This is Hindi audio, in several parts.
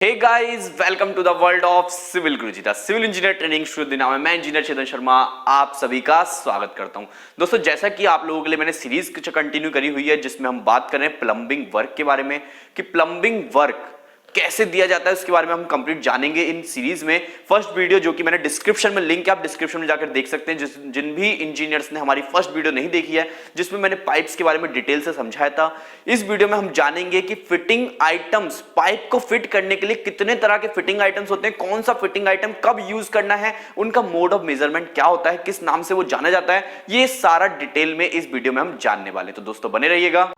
Hey guys, welcome to the world of Civil Guruji the civil engineer training शुरू दिन में मैं इंजीनियर चेतन शर्मा आप सभी का स्वागत करता हूं। दोस्तों, जैसा कि आप लोगों के लिए मैंने सीरीज कंटिन्यू करी हुई है जिसमें हम बात कर रहे हैं प्लम्बिंग वर्क के बारे में कि प्लम्बिंग वर्क कैसे दिया जाता है उसके बारे में हम कंप्लीट जानेंगे इन सीरीज में। फर्स्ट वीडियो जो कि मैंने डिस्क्रिप्शन में लिंक है, आप डिस्क्रिप्शन में जाकर देख सकते हैं। जिन भी इंजीनियर्स ने हमारी फर्स्ट वीडियो नहीं देखी है जिसमें मैंने पाइप्स के बारे में डिटेल से समझाया था, इस वीडियो में हम जानेंगे कि फिटिंग आइटम्स, पाइप को फिट करने के लिए कितने तरह के फिटिंग आइटम्स होते हैं, कौन सा फिटिंग आइटम कब यूज करना है, उनका मोड ऑफ मेजरमेंट क्या होता है, किस नाम से वो जाना जाता है, ये सारा डिटेल में इस वीडियो में हम जानने वाले। तो दोस्तों बने रहिएगा।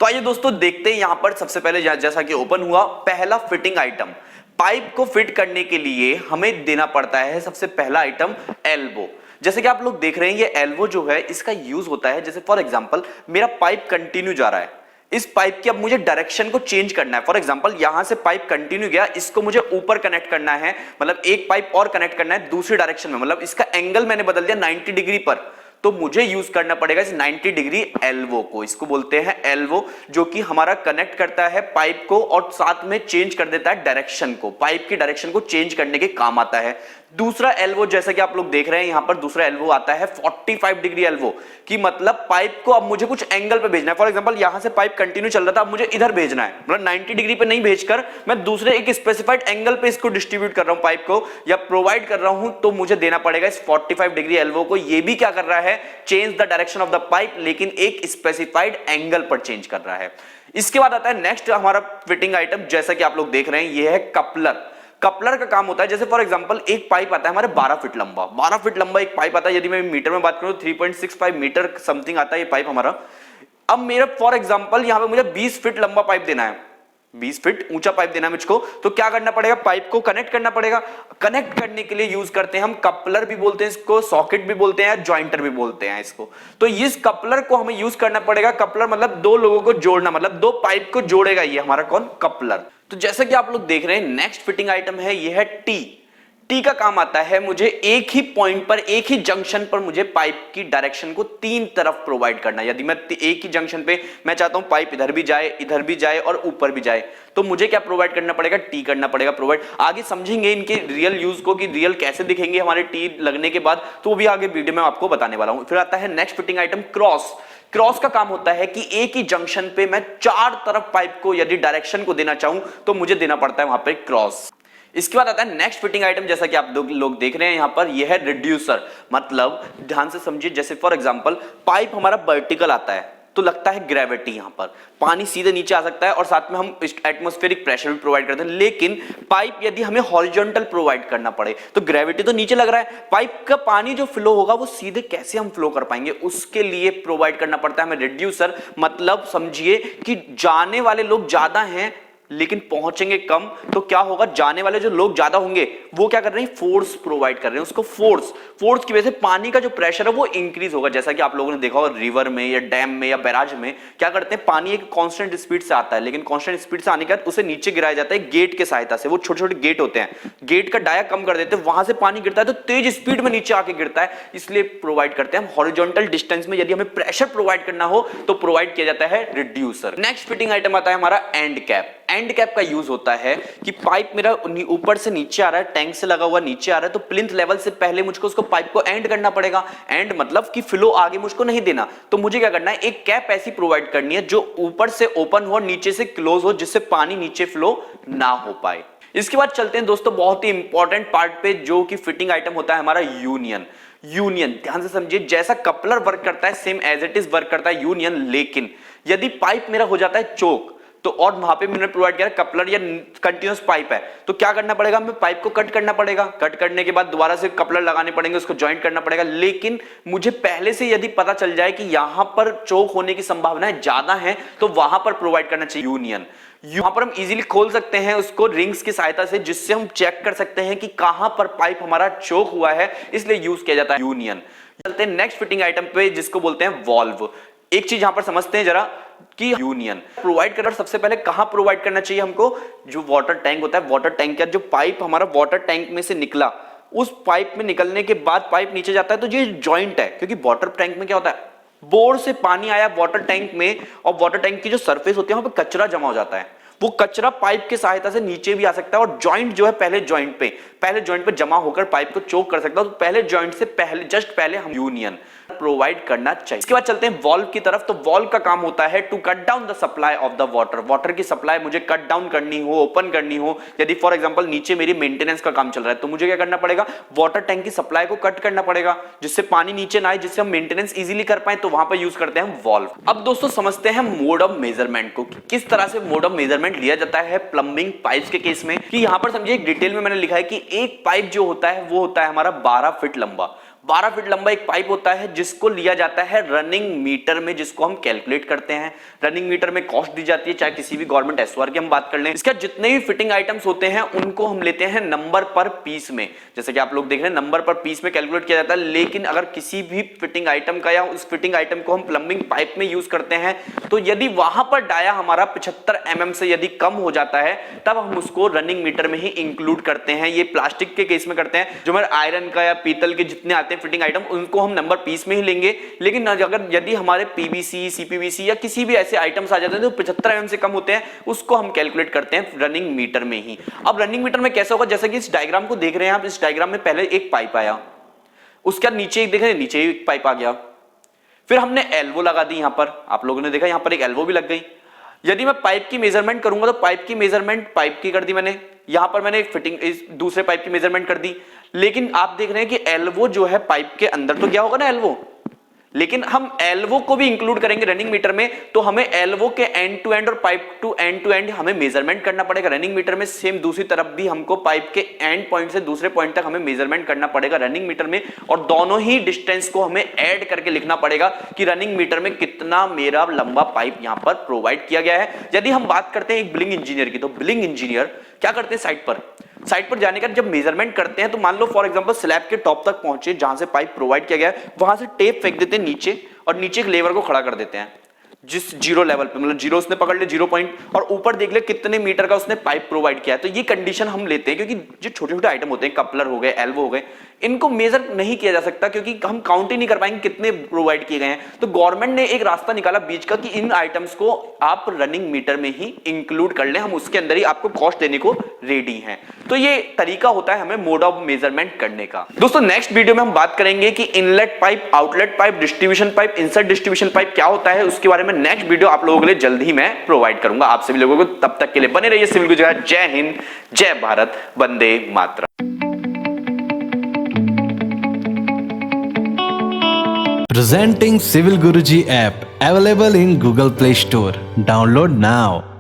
तो आइए दोस्तों देखते हैं यहां पर सबसे पहले जैसा कि ओपन हुआ पहला फिटिंग आइटम। पाइप को फिट करने के लिए हमें देना पड़ता है सबसे पहला आइटम एल्बो। जैसे कि आप लोग देख रहे हैं ये एल्बो जो है इसका यूज होता है, जैसे फॉर एग्जांपल मेरा पाइप कंटिन्यू जा रहा है, इस पाइप की अब मुझे डायरेक्शन को चेंज करना है। फॉर एग्जांपल यहां से पाइप कंटिन्यू गया, इसको मुझे ऊपर कनेक्ट करना है, मतलब एक पाइप और कनेक्ट करना है दूसरी डायरेक्शन में, मतलब इसका एंगल मैंने बदल दिया 90 डिग्री पर, तो मुझे यूज करना पड़ेगा इस 90 डिग्री एल्बो को। इसको बोलते हैं एल्बो, जो कि हमारा कनेक्ट करता है पाइप को और साथ में चेंज कर देता है डायरेक्शन को, पाइप की डायरेक्शन को चेंज करने के काम आता है। दूसरा एल्बो जैसा कि आप लोग देख रहे हैं यहां पर दूसरा एल्बो आता है 45 डिग्री एल्बो, कि मतलब पाइप को अब मुझे कुछ एंगल पे भेजना है। फॉर एग्जांपल यहां से पाइप कंटिन्यू चल रहा था, अब मुझे इधर भेजना है, मतलब 90 डिग्री पे नहीं भेजकर मैं दूसरे एक स्पेसिफाइड एंगल पे इसको डिस्ट्रीब्यूट कर रहा हूं पाइप को या प्रोवाइड कर रहा हूं, तो मुझे देना पड़ेगा इस 45 डिग्री एल्बो को। ये भी क्या कर रहा है, change the direction of the pipe, लेकिन एक स्पेसिफाइड एंगल पर चेंज कर रहा है। इसके बाद आता है नेक्स्ट हमारा फिटिंग आइटम, जैसा कि आप लोग देख रहे हैं ये है कपलर। कपलर का काम होता है, जैसे फॉर एग्जांपल एक पाइप आता है हमारे 12 फीट लंबा, 12 फीट लंबा एक पाइप आता है। यदि मैं मीटर में बात करूं 3.65 मीटर समथिंग आता है ये पाइप हमारा। अब मेरा फॉर एग्जांपल यहां पे मुझे 20 फीट लंबा पाइप देना है, 20 फीट ऊंचा पाइप देना है मुझको, तो क्या करना पड़ेगा, पाइप को कनेक्ट करना पड़ेगा। कनेक्ट करने के लिए यूज करते हैं हम कपलर भी बोलते हैं इसको, सॉकेट भी बोलते हैं, जॉइंटर भी बोलते हैं इसको। तो इस कपलर को हमें यूज करना पड़ेगा। कपलर मतलब दो लोगों को जोड़ना, मतलब दो पाइप को जोड़ेगा ये हमारा कौन, कपलर। तो जैसा कि आप लोग देख रहे हैं नेक्स्ट फिटिंग आइटम है ये है टी। टी का काम आता है मुझे एक ही पॉइंट पर, एक ही जंक्शन पर मुझे पाइप की डायरेक्शन को तीन तरफ प्रोवाइड करना है। यदि मैं एक ही जंक्शन पे मैं चाहता हूं पाइप इधर भी जाए और ऊपर भी जाए, तो मुझे क्या प्रोवाइड करना पड़ेगा, टी करना पड़ेगा प्रोवाइड। आगे समझेंगे इनके रियल यूज को कि रियल कैसे दिखेंगे हमारे टी लगने के बाद, तो वो भी आगे वीडियो में आपको बताने वाला हूं। फिर आता है next fitting item cross. Cross का काम होता है कि एक ही जंक्शन पे मैं चार तरफ पाइप को यदि डायरेक्शन को देना चाहूं तो मुझे देना पड़ता है वहां पे क्रॉस। इसके बाद आता है नेक्स्ट फिटिंग आइटम, जैसा कि आप लोग देख रहे हैं यहां पर यह है रिड्यूसर। मतलब ध्यान से समझिए, जैसे फॉर एग्जांपल पाइप हमारा वर्टिकल आता है तो लगता है ग्रेविटी, यहां पर पानी सीधे नीचे आ सकता है और साथ में हम एटमॉस्फेरिक प्रेशर भी प्रोवाइड करते हैं। लेकिन पाइप यदि हमें हॉरिजॉन्टल प्रोवाइड करना पड़े तो ग्रेविटी तो नीचे लग रहा है, पाइप का पानी जो फ्लो होगा वो सीधे कैसे हम फ्लो कर पाएंगे, उसके लिए प्रोवाइड करना पड़ता है हमें रिड्यूसर। मतलब समझिए कि जाने वाले लोग ज्यादा हैं लेकिन पहुंचेंगे कम, तो क्या होगा, जाने वाले जो लोग ज्यादा होंगे वो क्या कर रहे हैं, फोर्स प्रोवाइड कर रहे हैं उसको। फोर्स की वजह से पानी का जो प्रेशर है वो इंक्रीज होगा। जैसा कि आप लोगों ने देखा होगा रिवर में या डैम में या बैराज में क्या करते हैं, पानी एक कांस्टेंट स्पीड से आता है, लेकिन कांस्टेंट स्पीड से आने के बाद उसे नीचे गिराया जाता है गेट के सहायता से। वो छोटे छोटे गेट होते हैं, गेट का डाया कम कर देते हैं, वहां से पानी गिरता है तो तेज स्पीड में नीचे आके गिरता है, इसलिए प्रोवाइड करते हैं हम हॉरिजॉन्टल डिस्टेंस में। यदि हमें प्रेशर प्रोवाइड करना हो तो प्रोवाइड किया जाता है रिड्यूसर। नेक्स्ट फिटिंग आइटम आता है हमारा एंड कैप। एंड कैप का यूज होता है कि पाइप मेरा ऊपर से नीचे आ रहा है, टैंक से लगा हुआ नीचे आ रहा है, तो प्लिंथ लेवल से पहले मुझको उसको पाइप को एंड करना पड़ेगा। एंड मतलब कि फ्लो आगे मुझको नहीं देना, तो मुझे क्या करना है, एक कैप ऐसी प्रोवाइड करनी है जो ऊपर से ओपन हो और नीचे से क्लोज हो, जिससे पानी नीचे फ्लो ना हो पाए। इसके बाद चलते हैं दोस्तों बहुत ही इंपॉर्टेंट पार्ट पे, जो कि फिटिंग आइटम होता है हमारा यूनियन। यूनियन ध्यान से समझिए, जैसा कपलर वर्क करता है same as it is work करता है यूनियन। लेकिन यदि पाइप मेरा हो जाता है चोक, तो और वहां पे मैंने प्रोवाइड किया कपलर या कंटीन्यूअस पाइप है, तो क्या करना पड़ेगा, हमें पाइप को कट करना पड़ेगा। कट करने के बाद दोबारा से कपलर लगाने पड़ेंगे, उसको ज्वाइंट करना पड़ेगा। लेकिन मुझे पहले से यदि पता चल जाए कि यहां पर चोक होने की संभावनाएं ज्यादा है तो वहां पर प्रोवाइड करना चाहिए यूनियन। यहां पर हम इजीली खोल सकते हैं उसको रिंग्स की सहायता से, जिससे हम चेक कर सकते हैं कि कहां पर पाइप हमारा चोक हुआ है, इसलिए यूज किया जाता है यूनियन। चलते हैं नेक्स्ट फिटिंग आइटम पे, जिसको बोलते हैं वॉल्व। एक चीज यहां पर समझते हैं जरा कि यूनियन प्रोवाइड कर सबसे पहले कहां प्रोवाइड करना चाहिए हमको, जो वाटर टैंक होता है, वाटर टैंक का जो पाइप हमारा वाटर टैंक में से निकला, उस पाइप में निकलने के बाद पाइप नीचे जाता है तो ये जॉइंट है, क्योंकि वाटर टैंक में क्या होता है बोर से पानी आया वाटर टैंक में, और वाटर टैंक की जो सरफेस होती है वहां पे कचरा जमा हो जाता है, वो कचरा पाइप की सहायता से नीचे भी आ सकता है, और जॉइंट जो है पहले जॉइंट पे जमा होकर पाइप को चोक कर सकता है। तो पहले जॉइंट से पहले, जस्ट पहले हम यूनियन प्रोवाइड करना चाहिए। इसके बाद चलते हैं वॉल्व की तरफ। तो वॉल्व का काम होता है to cut down the supply of the water. Water की सप्लाई मुझे कट डाउन करनी हो, ओपन करनी हो, यदि फॉर एग्जांपल नीचे मेरी मेंटेनेंस का काम चल रहा है तो मुझे क्या करना पड़ेगा, वाटर टैंक की सप्लाई को कट करना पड़ेगा, जिससे पानी नीचे ना आए, जिससे हम मेंटेनेंस इजीली कर पाए। तो वहां पर यूज करते हैं वॉल्व। अब दोस्तों समझते हैं मोड ऑफ मेजरमेंट को, किस तरह से मोड ऑफ मेजरमेंट लिया जाता है प्लंबिंग पाइप्स के केस में। कि यहां पर समझिए एक डिटेल में मैंने लिखा है कि एक पाइप जो होता है वो होता है हमारा 12 फीट लंबा। 12 फीट लंबा एक पाइप होता है जिसको लिया जाता है रनिंग मीटर में, जिसको हम कैलकुलेट करते हैं। रनिंग मीटर में कॉस्ट दी जाती है, चाहे किसी भी गवर्नमेंट एसओआर की हम बात कर लें। इसका जितने भी फिटिंग आइटम्स होते हैं उनको हम लेते हैं नंबर पर पीस में, जैसे कि आप लोग देख रहे हैं नंबर पर पीस में कैलकुलेट किया जाता है। लेकिन अगर किसी भी फिटिंग आइटम का या उस फिटिंग आइटम को हम प्लंबिंग पाइप में यूज करते हैं तो यदि वहां पर डाया हमारा 75 mm से यदि कम हो जाता है तब हम उसको रनिंग मीटर में ही इंक्लूड करते हैं। ये प्लास्टिक के केस में करते हैं, जो हमारे आयरन का या पीतल के जितने आते हैं फिटिंग आइटम उनको हम नंबर पीस में ही लेंगे। लेकिन अगर यदि हमारे पीवीसी, सीपीवीसी या किसी भी ऐसे आइटम्स आ जाते हैं जो 75 mm से कम होते हैं उसको हम कैलकुलेट करते हैं रनिंग मीटर में ही। अब रनिंग मीटर में कैसा होगा, जैसे कि इस डायग्राम को देख रहे हैं आप, इस डायग्राम में पहले एक पाइप आया, उसके बाद नीचे देख रहे हैं नीचे एक पाइप आ गया, फिर हमने एल्बो लगा दी। यहां पर आप लोगों ने देखा यहां पर एक एल्बो भी लग गई। यदि मैं पाइप की मेजरमेंट करूंगा तो पाइप की मेजरमेंट पाइप की कर दी मैंने, यहां पर मैंने एक फिटिंग इस दूसरे पाइप की मेजरमेंट कर दी। लेकिन आप देख रहे हैं कि एल्बो जो है पाइप के अंदर तो गया होगा ना एल्बो, लेकिन हम एल्बो को भी इंक्लूड करेंगे रनिंग मीटर में, तो hमें एल्बो के एंड टू एंड और पाइप टू एंड हमें मेजरमेंट करना पड़ेगा रनिंग मीटर में। सेम दूसरी तरफ भी हमको पाइप के एंड पॉइंट से दूसरे पॉइंट तक हमें मेजरमेंट करना पड़ेगा रनिंग मीटर में, और दोनों ही डिस्टेंस को हमें ऐड करके लिखना पड़ेगा कि रनिंग मीटर में कितना मेरा लंबा पाइप यहां पर प्रोवाइड किया गया है। यदि हम बात करते हैं एक बिलिंग इंजीनियर की, तो बिलिंग इंजीनियर क्या करते हैं, साइट पर जाने का जब मेजरमेंट करते हैं तो मान लो फॉर एग्जांपल स्लैब के टॉप तक पहुंचे जहां से पाइप प्रोवाइड किया गया है, वहां से टेप फेंक देते हैं नीचे और नीचे एक लेवर को खड़ा कर देते हैं जिस जीरो लेवल पे, मतलब जीरो उसने पकड़ ले, 0 पॉइंट, और ऊपर देख ले कितने मीटर का उसने पाइप प्रोवाइड किया है। तो ये कंडीशन हम लेते हैं क्योंकि जो छोटे छोटे आइटम होते हैं, कपलर हो गए, एल्बो हो गए, इनको मेजर नहीं किया जा सकता क्योंकि हम काउंट ही नहीं कर पाएंगे कितने प्रोवाइड किए गए हैं। तो गवर्नमेंट ने एक रास्ता निकाला बीच का कि इन आइटम्स को आप रनिंग मीटर में ही इंक्लूड कर लें, हम उसके अंदर ही आपको कॉस्ट देने को रेडी हैं। तो ये तरीका होता है हमें मोड ऑफ मेजरमेंट करने का। दोस्तों नेक्स्ट वीडियो में हम बात करेंगे कि inlet pipe, outlet pipe, distribution pipe, insert distribution pipe क्या होता है, उसके बारे में नेक्स्ट वीडियो आप लोगों के लिए जल्द ही मैं प्रोवाइड करूंगा आप सभी लोगों को। तब तक के लिए बने रहिए सिविल गुरुजी। जय हिंद, जय Bharat, Vande Mataram. Presenting Civil Guruji app available in Google Play Store. Download now.